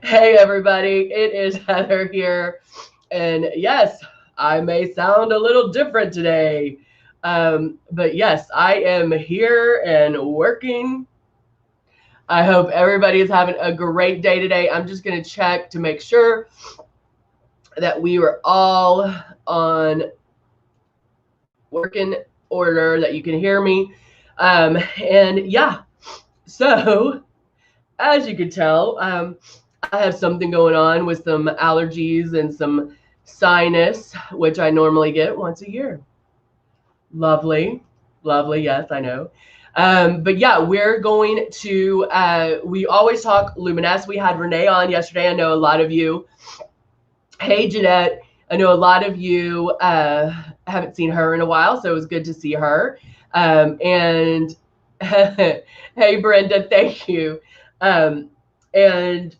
Hey everybody, it is Heather here. And yes, I may sound a little different today. But yes, I am here and working. I hope everybody is having a great day today. I'm just going to check to make sure that we were all on working order, that you can hear me. And yeah, so as you can tell, I have something going on with some allergies and some sinus, which I normally get once a year. Lovely, lovely. Yes, I know. But yeah, we're going to, we always talk LUMINESS. We had Renee on yesterday. I know a lot of you. Hey, Jeanette. I know a lot of you haven't seen her in a while, so it was good to see her. And hey, Brenda, thank you. And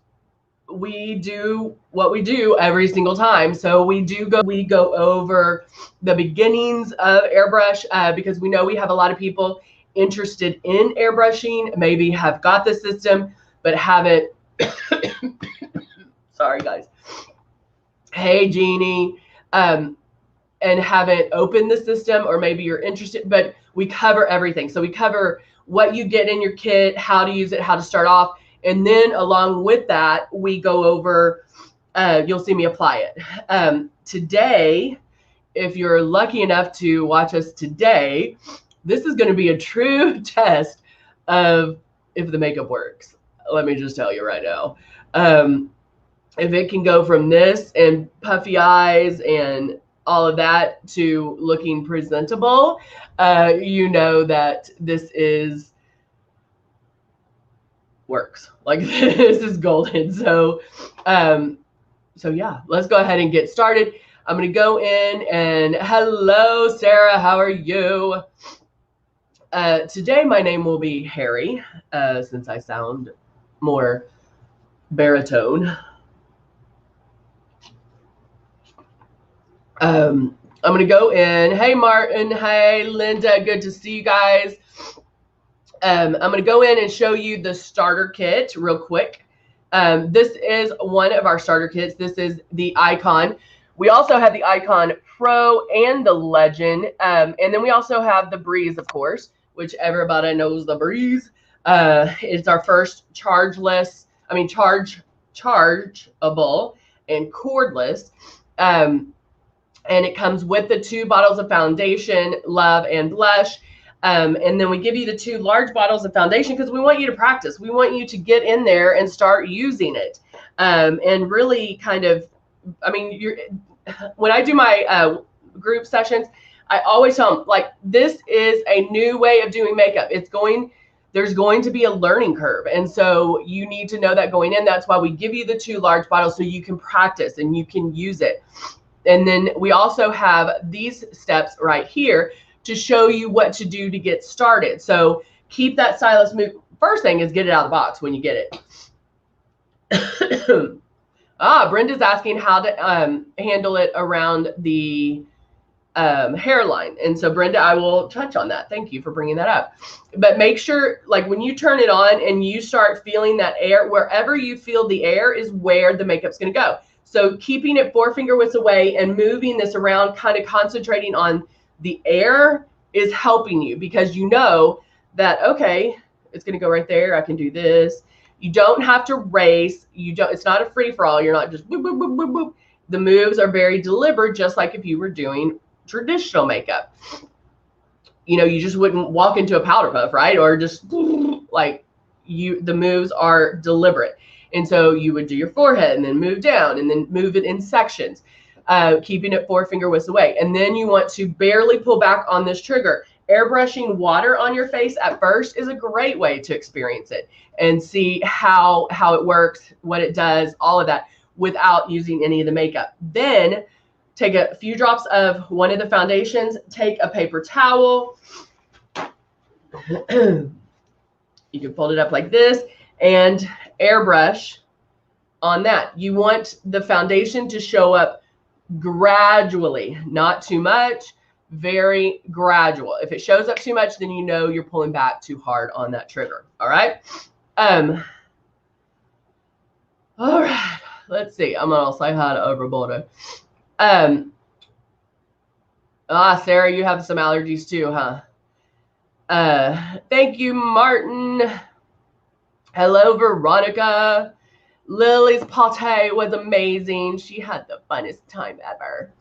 we do what we do every single time. So we go over the beginnings of airbrush because we know we have a lot of people interested in airbrushing, maybe have got the system, but haven't. Sorry, guys. Hey, Jeannie. And haven't opened the system, or maybe you're interested, but we cover everything. So we cover what you get in your kit, how to use it, how to start off. And then along with that, we go over, you'll see me apply it. Today, if you're lucky enough to watch us today, this is going to be a true test of if the makeup works. Let me just tell you right now. If it can go from this and puffy eyes and all of that to looking presentable, you know that this is works. Like this is golden. So yeah, let's go ahead and get started. I'm going to go in and hello, Sarah. How are you? Today, my name will be Harry, since I sound more baritone. I'm going to go in. Hey, Martin. Hey, Linda. Good to see you guys. I'm going to go in and show you the starter kit real quick. This is one of our starter kits. This is the Icon. We also have the Icon Pro and the Legend. And then we also have the Breeze, of course, which everybody knows the Breeze. It's our first chargeable and cordless. And it comes with the 2 bottles of foundation, Love and Blush. And then we give you the 2 large bottles of foundation because we want you to practice. We want you to get in there and start using it. And really kind of, when I do my group sessions, I always tell them, like, this is a new way of doing makeup. There's going to be a learning curve. And so you need to know that going in. That's why we give you the 2 large bottles so you can practice and you can use it. And then we also have these steps right here to show you what to do to get started. So keep that stylus move. First thing is get it out of the box when you get it. Brenda's asking how to handle it around the hairline. And so Brenda, I will touch on that. Thank you for bringing that up. But make sure, like, when you turn it on and you start feeling that air, wherever you feel the air is where the makeup's going to go. So keeping it 4 finger widths away and moving this around, kind of concentrating on the air, is helping you because you know that, okay, it's going to go right there. I can do this. You don't have to race. It's not a free for all. You're not just boop, boop, boop, boop, boop. The moves are very deliberate, just like if you were doing traditional makeup. You know, you just wouldn't walk into a powder puff, right? Or just like the moves are deliberate. And so you would do your forehead and then move down and then move it in sections, keeping it 4 finger widths away. And then you want to barely pull back on this trigger. Airbrushing water on your face at first is a great way to experience it and see how it works, what it does, all of that without using any of the makeup. Then take a few drops of one of the foundations, take a paper towel. You can fold it up like this and airbrush on that. You want the foundation to show up gradually, not too much, very gradual. If it shows up too much, then you know you're pulling back too hard on that trigger. All right. All right, let's see. I'm gonna say hi to Overborder. Sarah, you have some allergies too, huh? Thank you, Martin. Hello, Veronica. Lily's pate was amazing. She had the funnest time ever.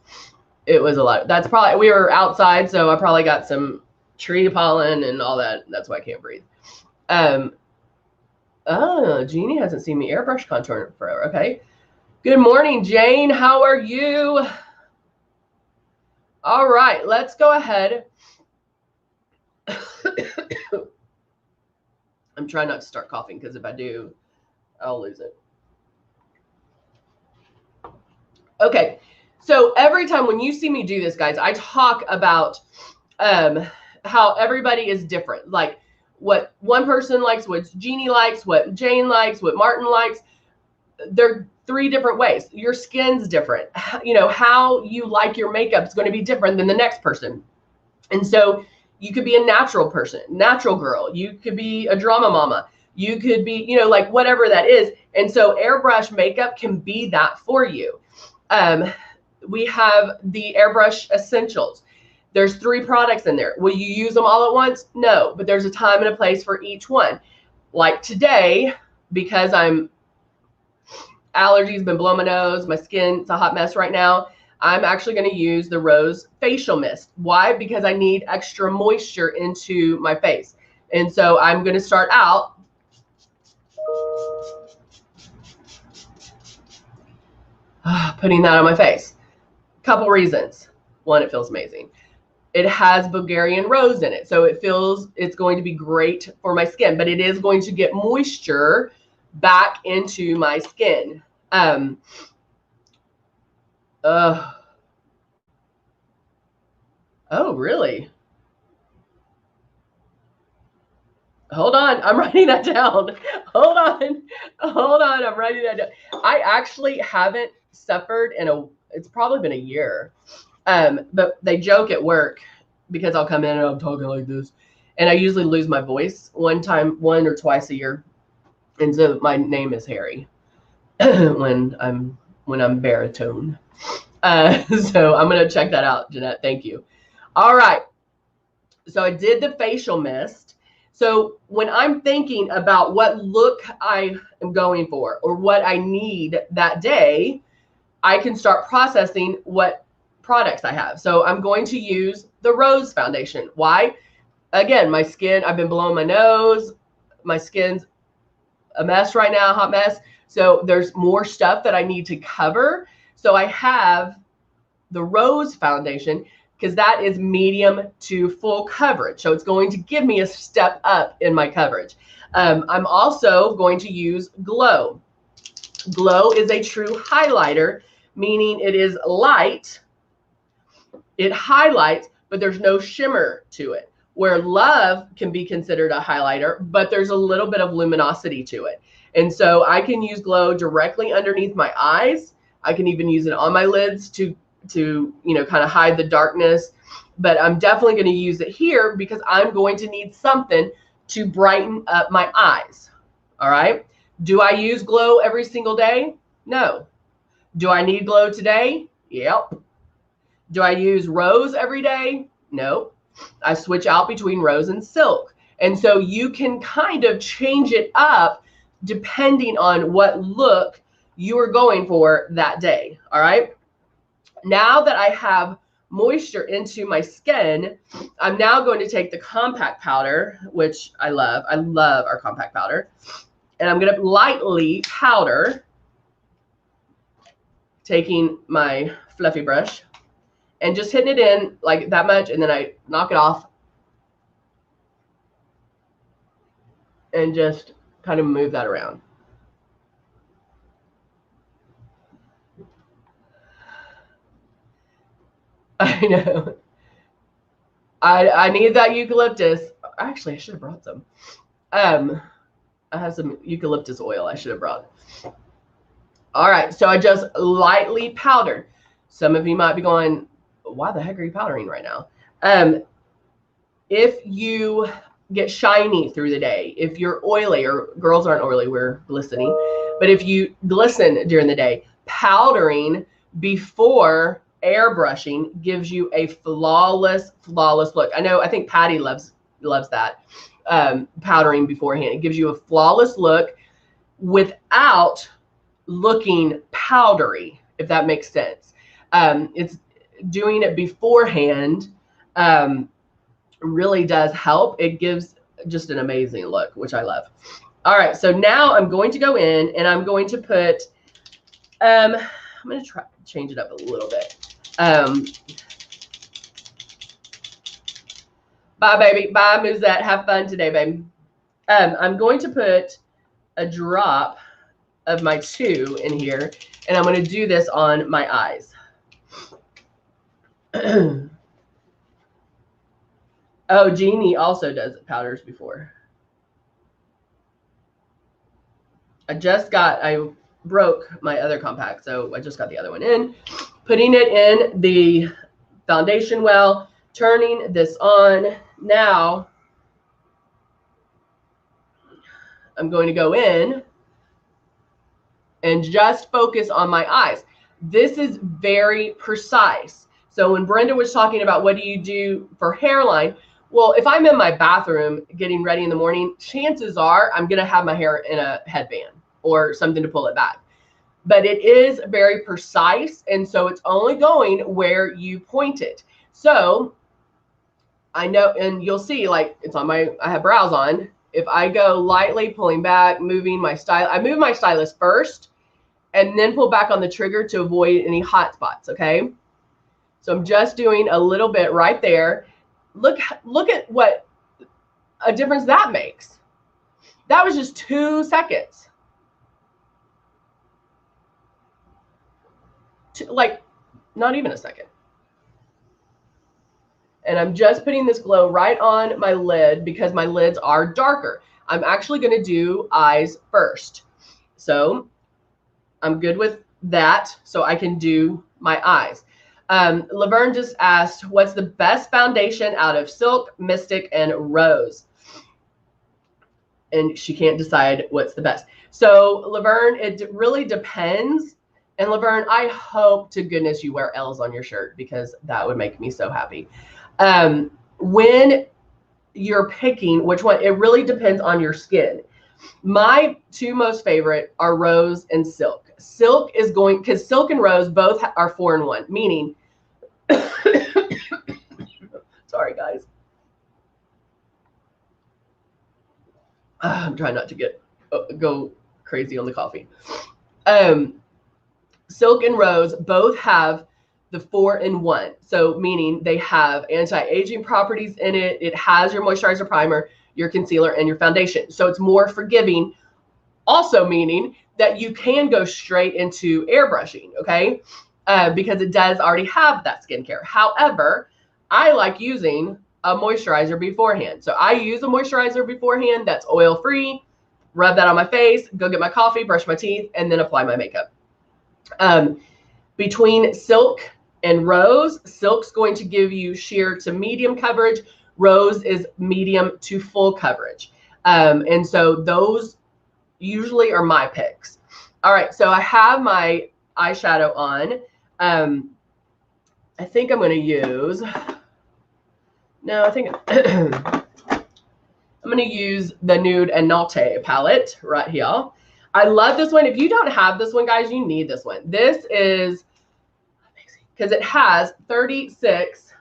It was a lot. That's probably, we were outside, so I probably got some tree pollen and all that. That's why I can't breathe. Oh, Jeannie hasn't seen me airbrush contour forever. Okay. Good morning, Jane. How are you? All right, let's go ahead. I'm trying not to start coughing because if I do, I'll lose it. Okay, so every time when you see me do this, guys, I talk about how everybody is different. Like what one person likes, what Jeannie likes, what Jane likes, what Martin likes. They're 3 different ways. Your skin's different. You know, how you like your makeup is going to be different than the next person. And so you could be a natural person, natural girl. You could be a drama mama. You could be, you know, like whatever that is. And so airbrush makeup can be that for you. We have the Airbrush Essentials. There's 3 products in there. Will you use them all at once? No, but there's a time and a place for each one. Like today, because allergies been blowing my nose, my skin's a hot mess right now, I'm actually going to use the Rose Facial Mist. Why? Because I need extra moisture into my face. And so I'm going to start out putting that on my face. Couple reasons. One, it feels amazing. It has Bulgarian rose in it, so it's going to be great for my skin, but it is going to get moisture back into my skin. Oh, really? Hold on, I'm writing that down. Hold on, I'm writing that down. I actually haven't suffered it's probably been a year. But they joke at work because I'll come in and I'm talking like this. And I usually lose my voice one or twice a year. And so my name is Harry when I'm baritone. So I'm going to check that out, Jeanette. Thank you. All right. So I did the facial mist. So when I'm thinking about what look I am going for or what I need that day, I can start processing what products I have. So I'm going to use the Rose foundation. Why? Again, my skin, I've been blowing my nose. My skin's a mess right now, hot mess. So there's more stuff that I need to cover. So I have the Rose foundation because that is medium to full coverage. So it's going to give me a step up in my coverage. I'm also going to use Glow. Glow is a true highlighter, meaning it is light. It highlights, but there's no shimmer to it. Where Love can be considered a highlighter, but there's a little bit of luminosity to it. And so I can use Glow directly underneath my eyes. I can even use it on my lids to you know, kind of hide the darkness. But I'm definitely going to use it here because I'm going to need something to brighten up my eyes. All right. Do I use Glow every single day? No. Do I need Glow today? Yep. Do I use Rose every day? No. I switch out between Rose and Silk. And so you can kind of change it up depending on what look you are going for that day. All right. Now that I have moisture into my skin, I'm now going to take the compact powder, which I love. I love our compact powder. And I'm going to lightly powder, taking my fluffy brush and just hitting it in like that much, and then I knock it off and just kind of move that around. I know. I need that eucalyptus. Actually, I should have brought some. I have some eucalyptus oil I should have brought. All right, so I just lightly powdered. Some of you might be going, why the heck are you powdering right now? If you get shiny through the day, if you're oily, or girls aren't oily, we're glistening. But if you glisten during the day, powdering before airbrushing gives you a flawless look. I think Patty loves that. Powdering beforehand, it gives you a flawless look without looking powdery, if that makes sense. It's doing it beforehand really does help. It gives just an amazing look, which I love. All right, so now I'm going to go in and I'm going to put, I'm going to try to change it up a little bit. Bye, baby. Bye, Musette. Have fun today, baby. I'm going to put a drop of my 2 in here, and I'm going to do this on my eyes. Oh, Jeannie also does powders before. I broke my other compact, so I just got the other one in. Putting it in the foundation well, turning this on. Now, I'm going to go in and just focus on my eyes. This is very precise. So when Brenda was talking about what do you do for hairline, well, if I'm in my bathroom getting ready in the morning, chances are I'm going to have my hair in a headband or something to pull it back. But it is very precise, and so it's only going where you point it. So I know, and you'll see, like, it's on I have brows on. If I go lightly pulling back, moving my style, I move my stylus first and then pull back on the trigger to avoid any hot spots, okay? So I'm just doing a little bit right there. Look at what a difference that makes. That was just 2 seconds. Like, not even a second. And I'm just putting this glow right on my lid because my lids are darker. I'm actually going to do eyes first. So I'm good with that, so I can do my eyes. Laverne just asked, what's the best foundation out of Silk, Mystic, and Rose? And she can't decide what's the best. So Laverne, it really depends. And Laverne, I hope to goodness you wear L's on your shirt because that would make me so happy. When you're picking which one, it really depends on your skin. My 2 most favorite are Rose and Silk. Silk is going, because Silk and Rose both are 4-in-1, meaning, sorry guys. I'm trying not to go crazy on the coffee. Silk and Rose both have the 4-in-1. So meaning they have anti-aging properties in it. It has your moisturizer, primer, your concealer, and your foundation. So it's more forgiving. Also meaning that you can go straight into airbrushing, okay? Because it does already have that skincare. However, I like using a moisturizer beforehand. So I use a moisturizer beforehand that's oil-free, rub that on my face, go get my coffee, brush my teeth, and then apply my makeup. Between Silk and Rose, Silk's going to give you sheer to medium coverage. Rose is medium to full coverage. And so those usually are my picks. All right, so I have my eyeshadow on. I think I'm going to use, no, I think I'm going to use the Nude and Naute palette right here. I love this one. If you don't have this one, guys, you need this one. This is amazing because it has 36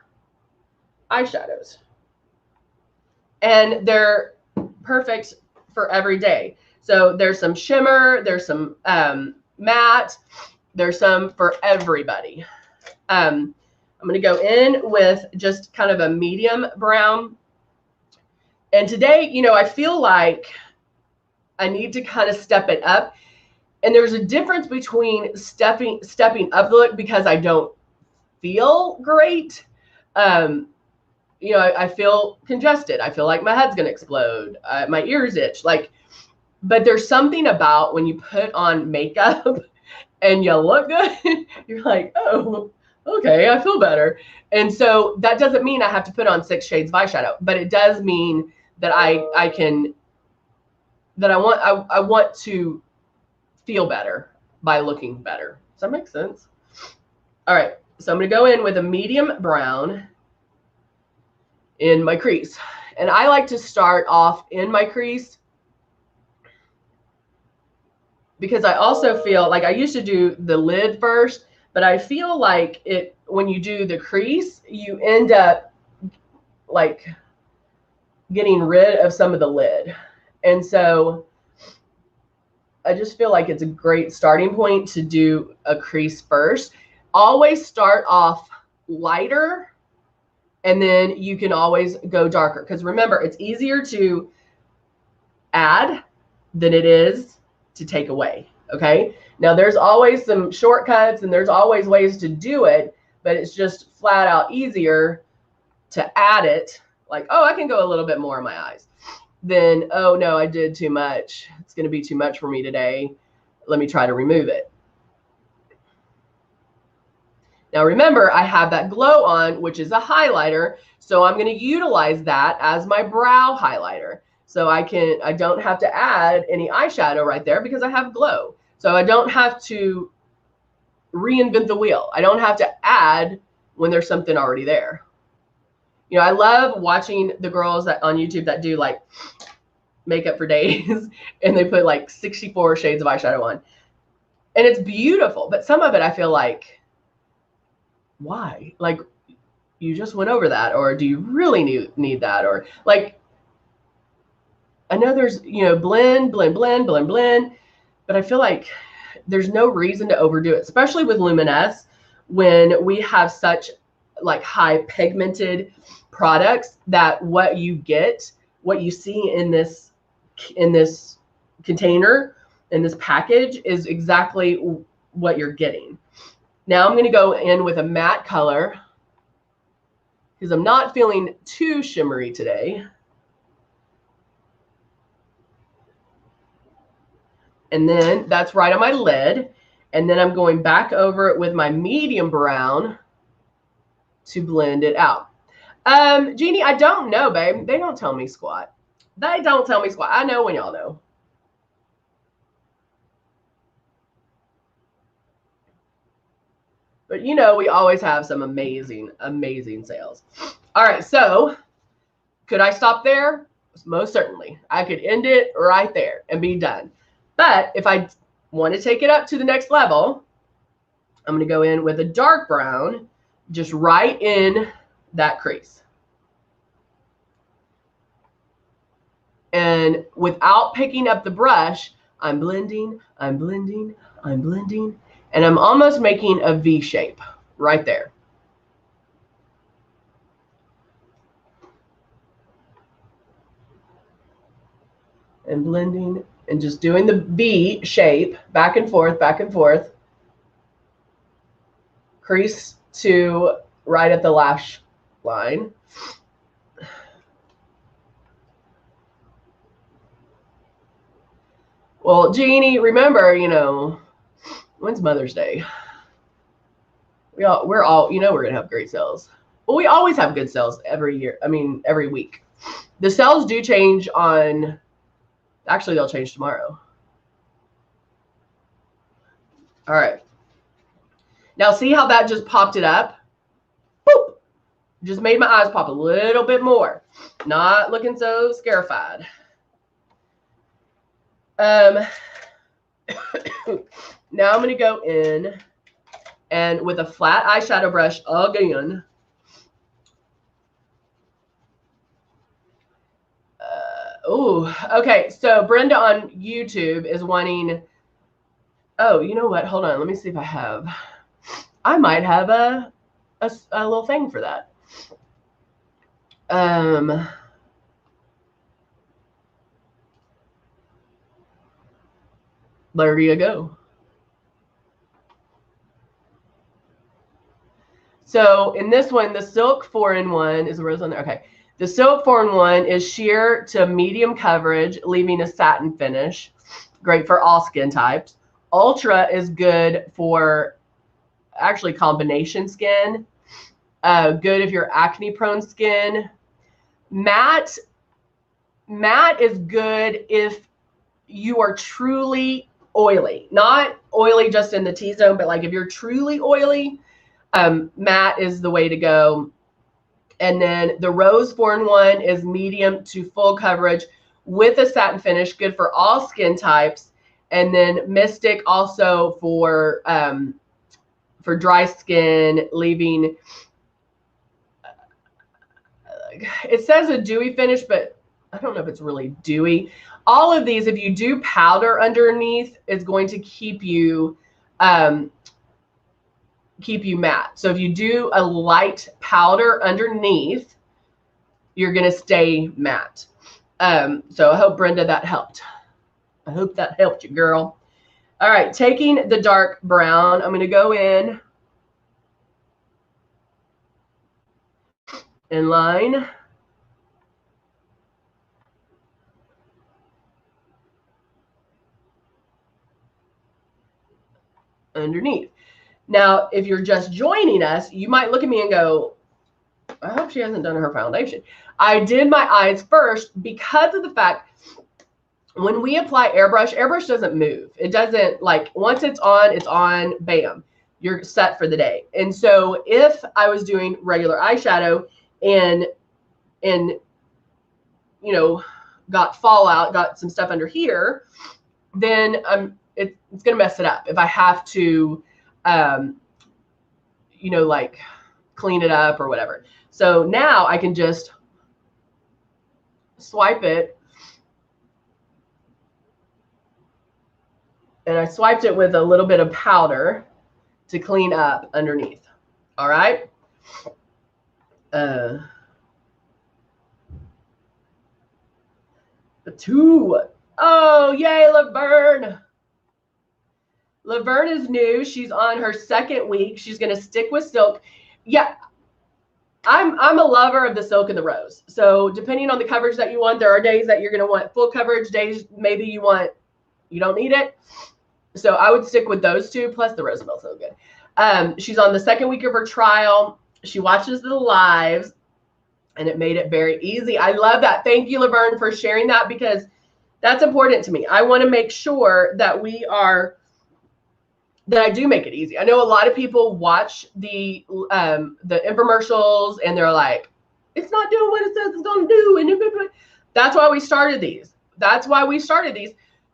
eyeshadows. And they're perfect for every day. So there's some shimmer, there's some matte, there's some for everybody. I'm going to go in with just kind of a medium brown. And today, you know, I feel like I need to kind of step it up. And there's a difference between stepping up the look because I don't feel great. You know, I feel congested. I feel like my head's going to explode. My ears itch. Like, but there's something about when you put on makeup and you look good, you're like, oh, okay, I feel better. And so that doesn't mean I have to put on 6 shades of eyeshadow, but it does mean that I want to feel better by looking better. Does that make sense? All right, so I'm going to go in with a medium brown in my crease. And I like to start off in my crease because I also feel like I used to do the lid first, but I feel like it when you do the crease, you end up like getting rid of some of the lid. And so I just feel like it's a great starting point to do a crease first. Always start off lighter, and then you can always go darker. Because remember, it's easier to add than it is to take away. Okay. Now there's always some shortcuts and there's always ways to do it, but it's just flat out easier to add it. Like, oh, I can go a little bit more in my eyes. Then, oh no, I did too much. It's going to be too much for me today. Let me try to remove it. Now remember, I have that glow on, which is a highlighter. So I'm going to utilize that as my brow highlighter. So I don't have to add any eyeshadow right there because I have glow. So I don't have to reinvent the wheel. I don't have to add when there's something already there. You know, I love watching the girls that on YouTube that do like makeup for days and they put like 64 shades of eyeshadow on. And it's beautiful, but some of it I feel like, why? Like, you just went over that, or do you really need that? Or like, I know there's, you know, blend, but I feel like there's no reason to overdo it, especially with Luminess when we have such like high pigmented products that what you see in this container, in this package is exactly what you're getting. Now I'm going to go in with a matte color because I'm not feeling too shimmery today. And then that's right on my lid. And then I'm going back over it with my medium brown to blend it out. Jeannie, I don't know, babe. They don't tell me squat. They don't tell me squat. I know when y'all know. But you know, we always have some amazing, amazing sales. All right, so could I stop there? Most certainly. I could end it right there and be done. But if I want to take it up to the next level, I'm going to go in with a dark brown, just right in that crease. And without picking up the brush, I'm blending, and I'm almost making a V shape right there. And blending and just doing the V shape back and forth, crease to right at the lash line. Well, Jeannie, remember, you know, when's Mother's Day? We're all, you know, we're going to have great sales. Well, we always have good sales every year. I mean, every week. The sales do change on, actually, they'll change tomorrow. All right. Now, see how that just popped it up? Boop. Just made my eyes pop a little bit more. Not looking so scarified. Now I'm going to go in and with a flat eyeshadow brush again. Oh, okay. So Brenda on YouTube is wanting, oh, you know what? Hold on. Let me see if I might have a little thing for that. There you go. So in this one, the Silk 4-in-1 is a rose on there. Okay. The Silk 4-in-1 is sheer to medium coverage, leaving a satin finish. Great for all skin types. Ultra is good for actually combination skin. Good if you're acne prone skin. Matte is good if you are truly oily, not oily just in the T-zone, but like if you're truly oily, matte is the way to go. And then the Rose 4-in-1 is medium to full coverage with a satin finish, good for all skin types. And then Mystic also for dry skin, leaving, it says a dewy finish, but I don't know if it's really dewy. All of these, if you do powder underneath, is going to keep you matte. So if you do a light powder underneath, you're going to stay matte. So I hope, Brenda, that helped. I hope that helped you, girl. All right, taking the dark brown, I'm going to go in line. Underneath. Now, if you're just joining us, you might look at me and go, I hope she hasn't done her foundation. I did my eyes first because of the fact when we apply airbrush doesn't move. It doesn't, like, once it's on, bam, you're set for the day. And so if I was doing regular eyeshadow and you know, got fallout, got some stuff under here, then it's going to mess it up if I have to, you know, like clean it up or whatever. So now I can just swipe it. And I swiped it with a little bit of powder to clean up underneath. All right. The 2. Oh, yay, Laverne. Laverne is new. She's on her 2nd week. She's going to stick with silk. Yeah, I'm a lover of the silk and the rose. So depending on the coverage that you want, there are days that you're going to want full coverage, days maybe you don't need it. So I would stick with those 2, plus the rose smells so good. She's on the 2nd week of her trial. She watches the lives, and it made it very easy. I love that. Thank you, Laverne, for sharing that, because that's important to me. I want to make sure that that I do make it easy. I know a lot of people watch the infomercials and they're like, it's not doing what it says it's going to do. And that's why we started these.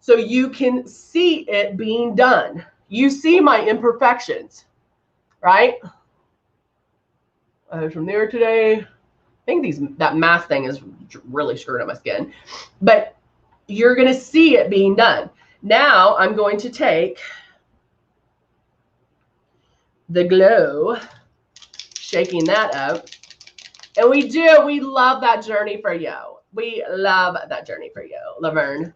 So you can see it being done. You see my imperfections, right? From there today, I think that mask thing is really screwing up my skin, but you're going to see it being done. Now I'm going to take the Glow, shaking that up. And we love that journey for you. We love that journey for you, Laverne.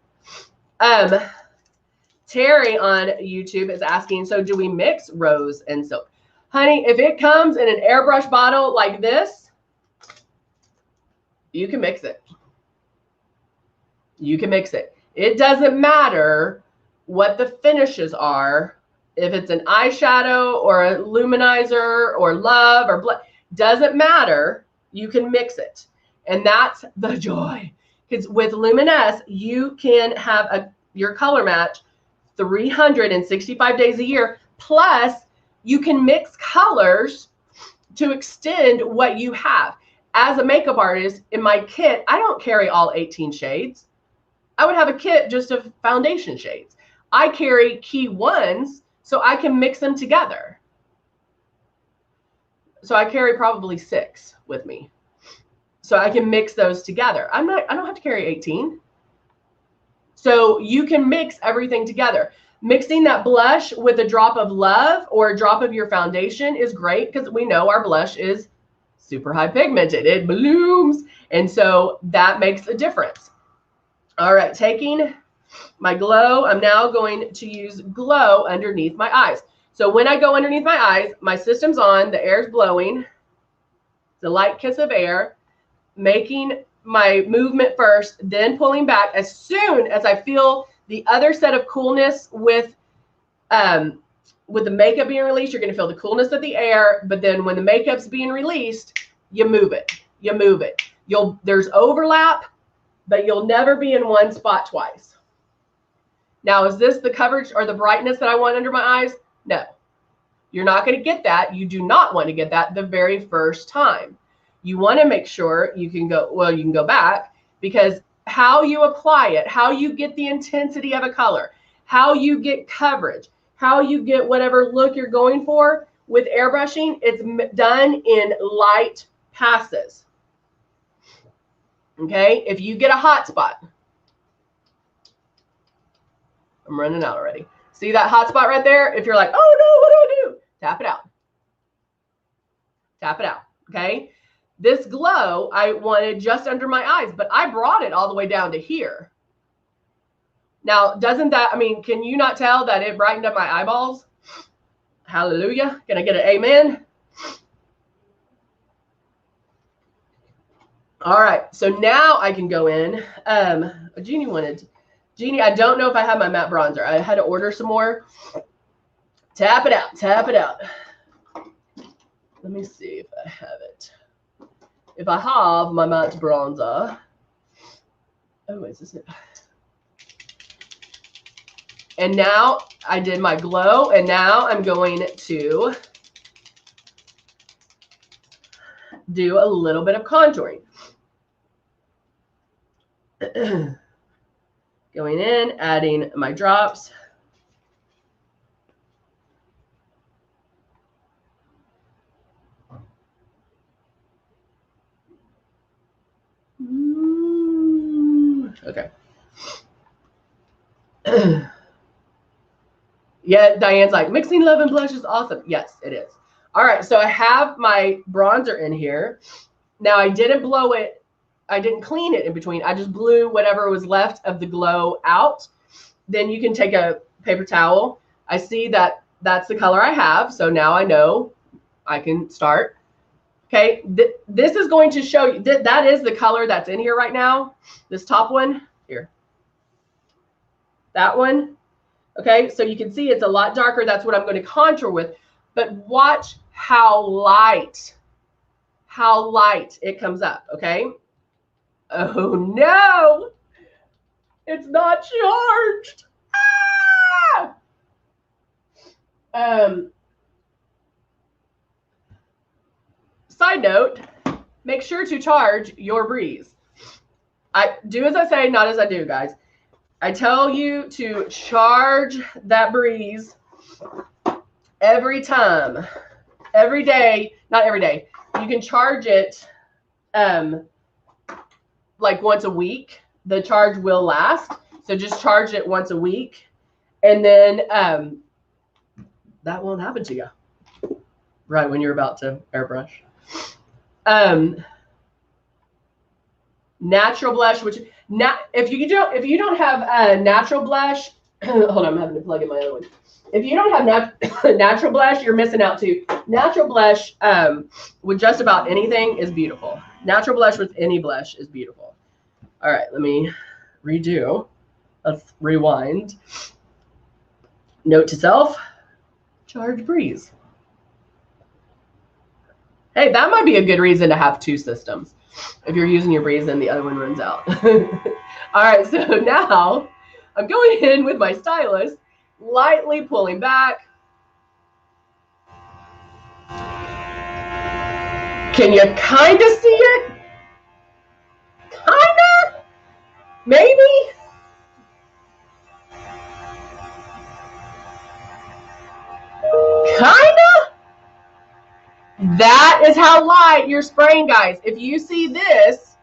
Terry on YouTube is asking, so do we mix rose and silk? Honey, if it comes in an airbrush bottle like this, you can mix it. You can mix it. It doesn't matter what the finishes are. If it's an eyeshadow or a luminizer or love or blood, doesn't matter. You can mix it. And that's the joy. Because with Luminess, you can have your color match 365 days a year. Plus, you can mix colors to extend what you have. As a makeup artist, in my kit, I don't carry all 18 shades. I would have a kit just of foundation shades. I carry key ones so I can mix them together. So I carry probably 6 with me. So I can mix those together. I don't have to carry 18. So you can mix everything together. Mixing that blush with a drop of love or a drop of your foundation is great, because we know our blush is super high pigmented. It blooms. And so that makes a difference. All right, taking my Glow, I'm now going to use Glow underneath my eyes. So when I go underneath my eyes, my system's on, the air's blowing, the light kiss of air, making my movement first, then pulling back. As soon as I feel the other set of coolness with the makeup being released, you're going to feel the coolness of the air. But then when the makeup's being released, you move it. You move it. There's overlap, but you'll never be in one spot twice. Now, is this the coverage or the brightness that I want under my eyes? No. You're not going to get that. You do not want to get that the very first time. You want to make sure you can go, well, you can go back, because how you apply it, how you get the intensity of a color, how you get coverage, how you get whatever look you're going for with airbrushing, it's done in light passes. Okay, if you get a hot spot, I'm running out already. See that hot spot right there? If you're like, oh no, what do I do? Tap it out. Tap it out, okay? This glow, I wanted just under my eyes, but I brought it all the way down to here. Now, doesn't that, I mean, can you not tell that it brightened up my eyeballs? Hallelujah. Can I get an amen? All right, so now I can go in. Jeannie, I don't know if I have my matte bronzer. I had to order some more. Tap it out, tap it out. Let me see if I have it. If I have my matte bronzer. Oh, is this it? And now I did my glow, and now I'm going to do a little bit of contouring. Going in, adding my drops. Okay. Yeah, Diane's like, mixing love and blush is awesome. Yes, it is. All right, so I have my bronzer in here. Now, I didn't blow it. I didn't clean it in between. I just blew whatever was left of the glow out. Then you can take a paper towel. I see that that's the color I have. So now I know I can start. Okay, this is going to show you that is the color that's in here right now. This top one here. That one. Okay, so you can see it's a lot darker. That's what I'm going to contour with. But watch how light it comes up, okay? Oh no, it's not charged. Ah! Side note, make sure to charge your breeze. I do as I say, not as I do, guys. I tell you to charge that breeze every time, every day, not every day. You can charge it like once a week. The charge will last. So just charge it once a week. And then that won't happen to you right when you're about to airbrush. Natural blush, which if you don't have a natural blush, hold on, I'm having to plug in my other one. If you don't have natural blush, you're missing out too. Natural blush with just about anything is beautiful. Natural blush with any blush is beautiful. All right, let me redo. Let's rewind. Note to self, charge breeze. Hey, that might be a good reason to have two systems. If you're using your breeze and the other one runs out. All right, so now I'm going in with my stylus, lightly pulling back. Can you kind of see it? Kind of? Maybe? Kind of? That is how light you're spraying, guys. If you see this,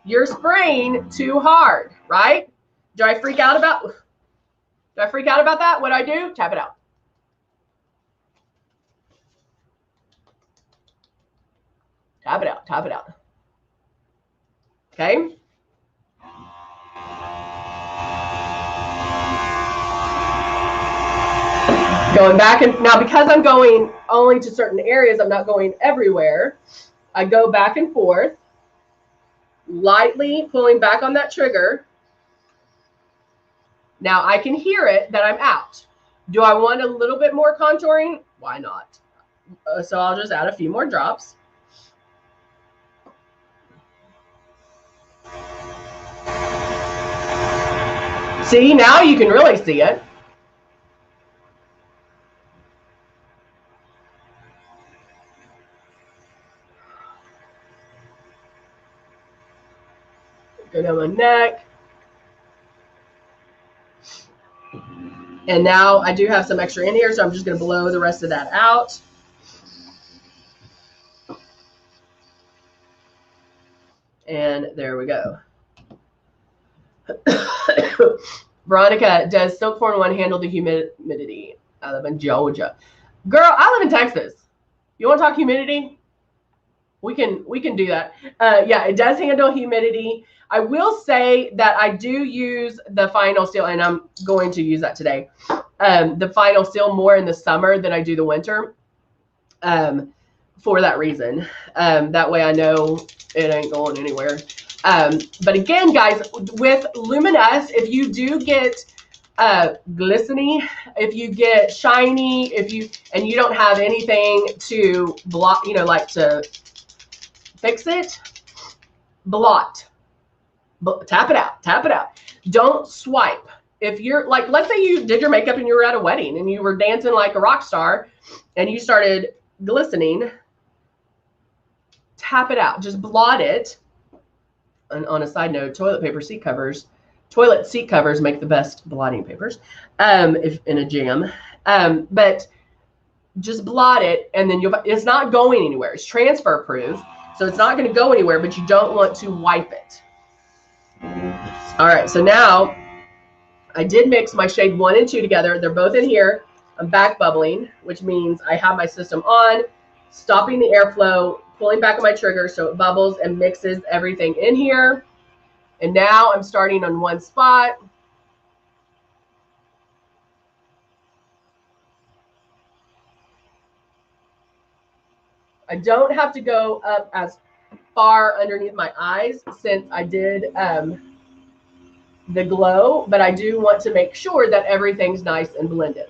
you're spraying too hard, right? Do I freak out about that? What do I do? Tap it out. Tap it out, tap it out. Okay. Going back, and now because I'm going only to certain areas, I'm not going everywhere. I go back and forth, lightly pulling back on that trigger. Now I can hear it that I'm out. Do I want a little bit more contouring? Why not? So I'll just add a few more drops. See, now you can really see it. Go down my neck. And now I do have some extra in here, so I'm just going to blow the rest of that out. And there we go. Veronica, does Silk 4-in-1 handle the humidity? I live in Georgia. Girl, I live in Texas. You want to talk humidity? We can do that. Yeah, it does handle humidity. I will say that I do use the Final Seal, and I'm going to use that today. The Final Seal more in the summer than I do the winter. For that reason. That way I know it ain't going anywhere. But again, guys, with Luminess, if you do get glistening, if you get shiny, and you don't have anything to block, like to fix it, blot. Tap it out. Tap it out. Don't swipe. If you're like, let's say you did your makeup and you were at a wedding and you were dancing like a rock star and you started glistening, tap it out. Just blot it. And on a side note, toilet seat covers make the best blotting papers if in a jam. But just blot it, and then it's not going anywhere. It's transfer proof, so it's not going to go anywhere, but you don't want to wipe it. All right, so now I did mix my shade 1 and 2 together. They're both in here. I'm back bubbling, which means I have my system on, stopping the airflow, pulling back on my trigger so it bubbles and mixes everything in here. And now I'm starting on one spot. I don't have to go up as far underneath my eyes since I did the glow, but I do want to make sure that everything's nice and blended.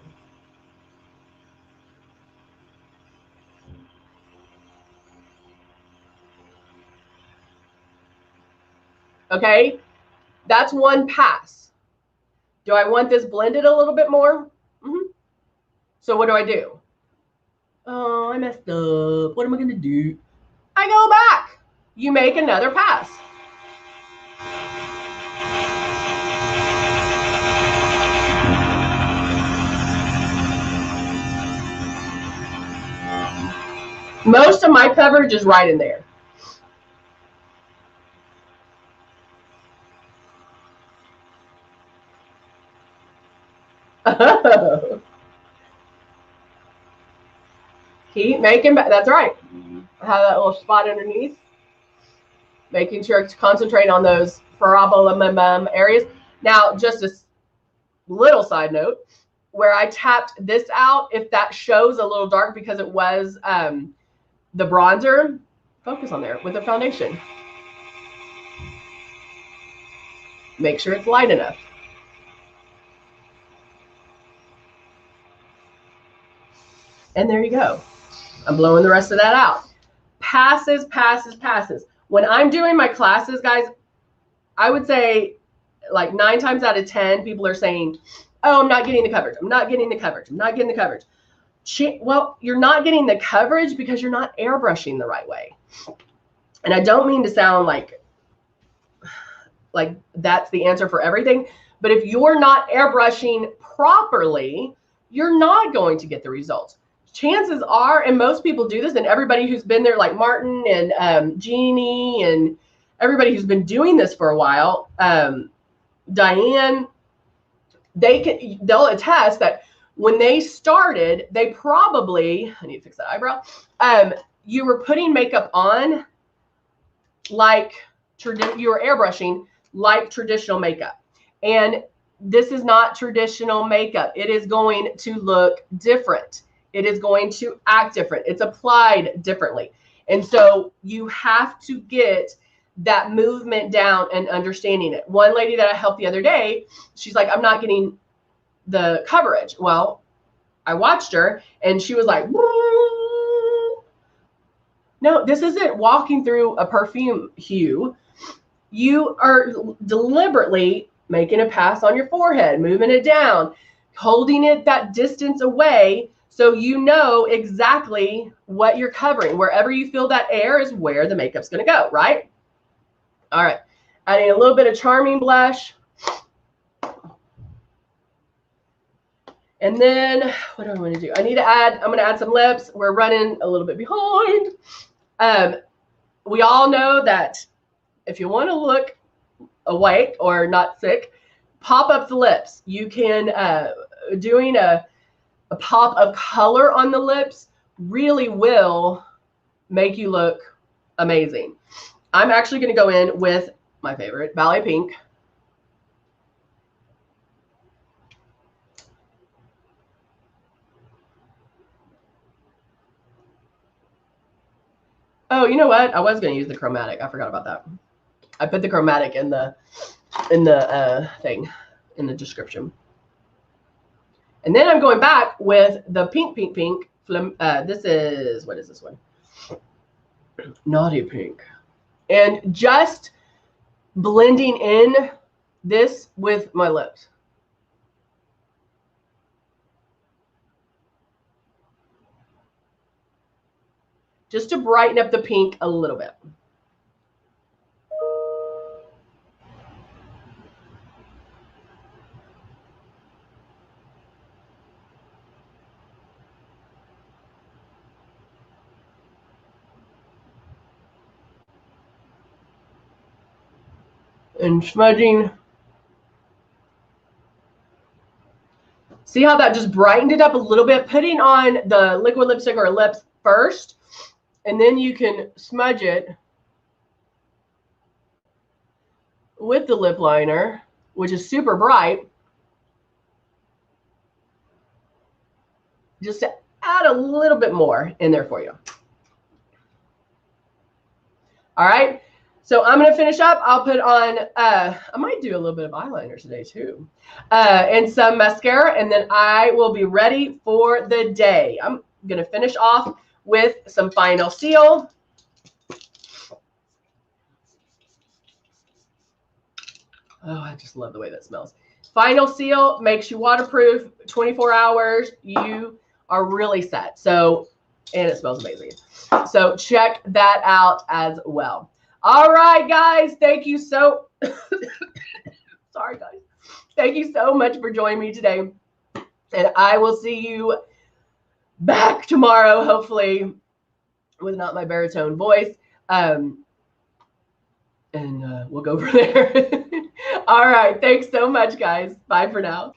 Okay, that's one pass. Do I want this blended a little bit more? So what do? Oh, I messed up. What am I going to do? I go back. You make another pass. Most of my coverage is right in there. Keep making, that's right. Have that little spot underneath. Making sure to concentrate on those parabola areas. Now, just a little side note, where I tapped this out, if that shows a little dark because it was the bronzer, focus on there with the foundation. Make sure it's light enough. And there you go. I'm blowing the rest of that out. Passes, passes, passes. When I'm doing my classes, guys, I would say like 9 times out of 10, people are saying, oh, I'm not getting the coverage. I'm not getting the coverage. I'm not getting the coverage. Well, you're not getting the coverage because you're not airbrushing the right way. And I don't mean to sound like that's the answer for everything. But if you're not airbrushing properly, you're not going to get the results. Chances are, and most people do this, and everybody who's been there, like Martin and Jeannie and everybody who's been doing this for a while, Diane, they'll attest that when they started, they probably, I need to fix that eyebrow, you were putting makeup on like you were airbrushing like traditional makeup. And this is not traditional makeup. It is going to look different. It is going to act different. It's applied differently. And so you have to get that movement down and understanding it. One lady that I helped the other day, she's like, I'm not getting the coverage. Well, I watched her and she was like, woo. No, this isn't walking through a perfume hue. You are deliberately making a pass on your forehead, moving it down, holding it that distance away so you know exactly what you're covering. Wherever you feel that air is where the makeup's going to go, right? All right. Adding a little bit of Charming blush. And then what do I want to do? I'm going to add some lips. We're running a little bit behind. We all know that if you want to look awake or not sick, pop up the lips. You can, doing a pop of color on the lips really will make you look amazing. I'm actually going to go in with my favorite, Ballet Pink. Oh, you know what? I was going to use the chromatic. I forgot about that. I put the chromatic in the thing, in the description. And then I'm going back with the pink. This is, what is this one? Naughty Pink. And just blending in this with my lips. Just to brighten up the pink a little bit. And smudging. See how that just brightened it up a little bit? Putting on the liquid lipstick or lips first, and then you can smudge it with the lip liner, which is super bright, just to add a little bit more in there for you. All right. So I'm going to finish up. I'll put on, I might do a little bit of eyeliner today too, and some mascara, and then I will be ready for the day. I'm going to finish off with some Final Seal. Oh, I just love the way that smells. Final Seal makes you waterproof, 24 hours. You are really set. So, and it smells amazing. So check that out as well. All right, guys. Thank you so, sorry, guys. Thank you so much for joining me today. And I will see you back tomorrow, hopefully, with not my baritone voice. And we'll go from there. All right. Thanks so much, guys. Bye for now.